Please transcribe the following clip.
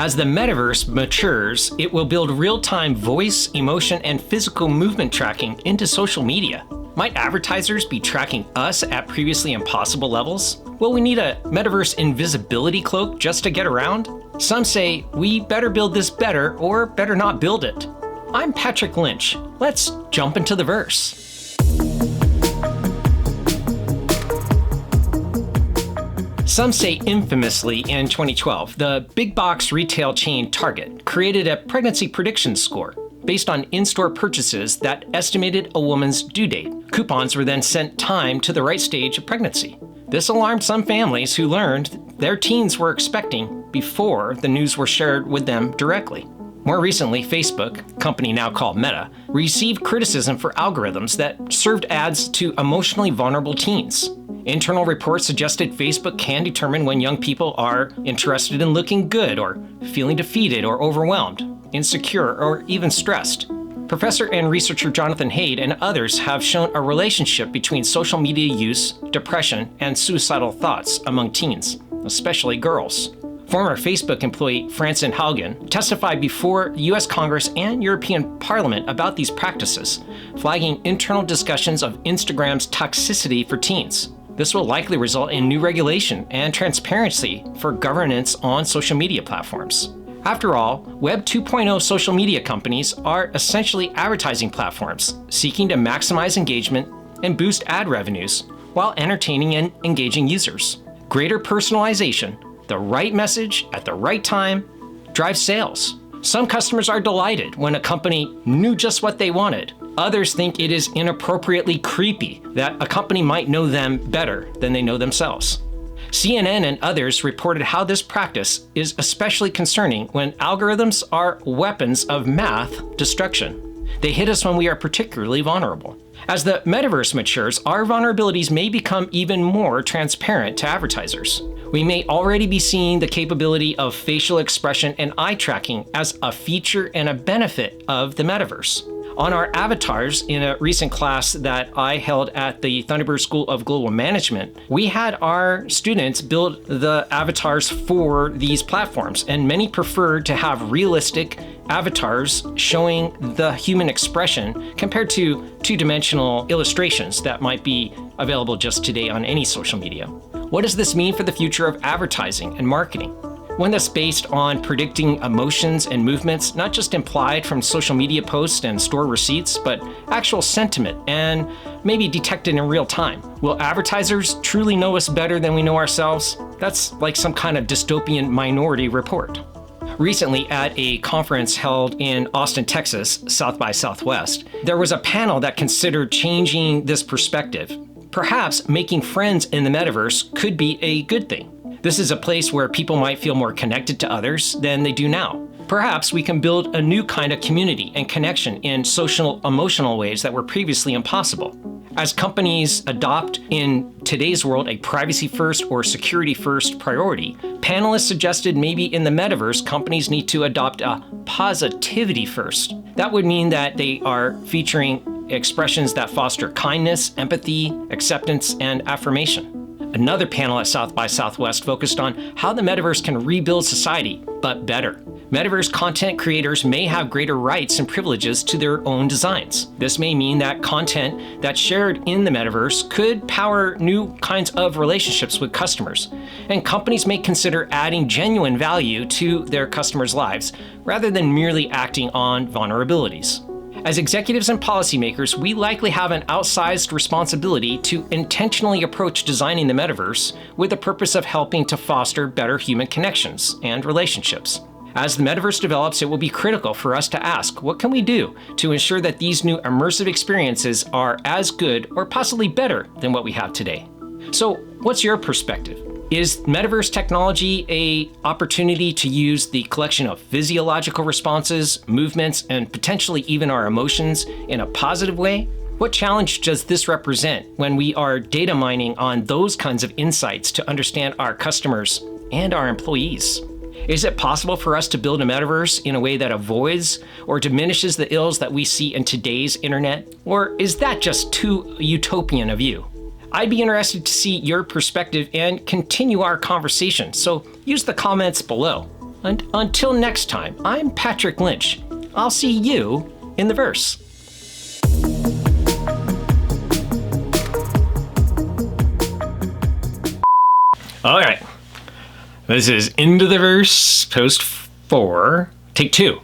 As the metaverse matures, it will build real-time voice, emotion, and physical movement tracking into social media. Might advertisers be tracking us at previously impossible levels? Will we need a metaverse invisibility cloak just to get around? Some say we better build this better or better not build it. I'm Patrick Lynch. Let's jump into the verse. Some say infamously in 2012, the big box retail chain Target created a pregnancy prediction score based on in-store purchases that estimated a woman's due date. Coupons were then sent timed to the right stage of pregnancy. This alarmed some families who learned their teens were expecting before the news were shared with them directly. More recently, Facebook, a company now called Meta, received criticism for algorithms that served ads to emotionally vulnerable teens. Internal reports suggested Facebook can determine when young people are interested in looking good or feeling defeated or overwhelmed, insecure, or even stressed. Professor and researcher Jonathan Haidt and others have shown a relationship between social media use, depression, and suicidal thoughts among teens, especially girls. Former Facebook employee Francine Haugen testified before the U.S. Congress and European Parliament about these practices, flagging internal discussions of Instagram's toxicity for teens. This will likely result in new regulation and transparency for governance on social media platforms. After all, Web 2.0 social media companies are essentially advertising platforms seeking to maximize engagement and boost ad revenues while entertaining and engaging users. Greater personalization, the right message at the right time, drives sales. Some customers are delighted when a company knew just what they wanted. Others think it is inappropriately creepy that a company might know them better than they know themselves. CNN and others reported how this practice is especially concerning when algorithms are weapons of math destruction. They hit us when we are particularly vulnerable. As the metaverse matures, our vulnerabilities may become even more transparent to advertisers. We may already be seeing the capability of facial expression and eye tracking as a feature and a benefit of the metaverse. On our avatars, in a recent class that I held at the Thunderbird School of Global Management, we had our students build the avatars for these platforms, and many preferred to have realistic avatars showing the human expression compared to two-dimensional illustrations that might be available just today on any social media. What does this mean for the future of advertising and marketing? One that's based on predicting emotions and movements, not just implied from social media posts and store receipts, but actual sentiment and maybe detected in real time. Will advertisers truly know us better than we know ourselves? That's like some kind of dystopian Minority Report. Recently, at a conference held in Austin, Texas, South by Southwest, there was a panel that considered changing this perspective. Perhaps making friends in the metaverse could be a good thing. This is a place where people might feel more connected to others than they do now. Perhaps we can build a new kind of community and connection in social, emotional ways that were previously impossible. As companies adopt in today's world a privacy-first or security-first priority, panelists suggested maybe in the metaverse, companies need to adopt a positivity-first. That would mean that they are featuring expressions that foster kindness, empathy, acceptance, and affirmation. Another panel at South by Southwest focused on how the metaverse can rebuild society, but better. Metaverse content creators may have greater rights and privileges to their own designs. This may mean that content that's shared in the metaverse could power new kinds of relationships with customers, and companies may consider adding genuine value to their customers' lives rather than merely acting on vulnerabilities. As executives and policymakers, we likely have an outsized responsibility to intentionally approach designing the metaverse with the purpose of helping to foster better human connections and relationships. As the metaverse develops, it will be critical for us to ask, what can we do to ensure that these new immersive experiences are as good or possibly better than what we have today? So, what's your perspective? Is metaverse technology an opportunity to use the collection of physiological responses, movements, and potentially even our emotions in a positive way? What challenge does this represent when we are data mining on those kinds of insights to understand our customers and our employees? Is it possible for us to build a metaverse in a way that avoids or diminishes the ills that we see in today's internet? Or is that just too utopian of you? I'd be interested to see your perspective and continue our conversation, so use the comments below. And until next time, I'm Patrick Lynch. I'll see you in the verse. All right. This is Into the Verse, post 4, take 2.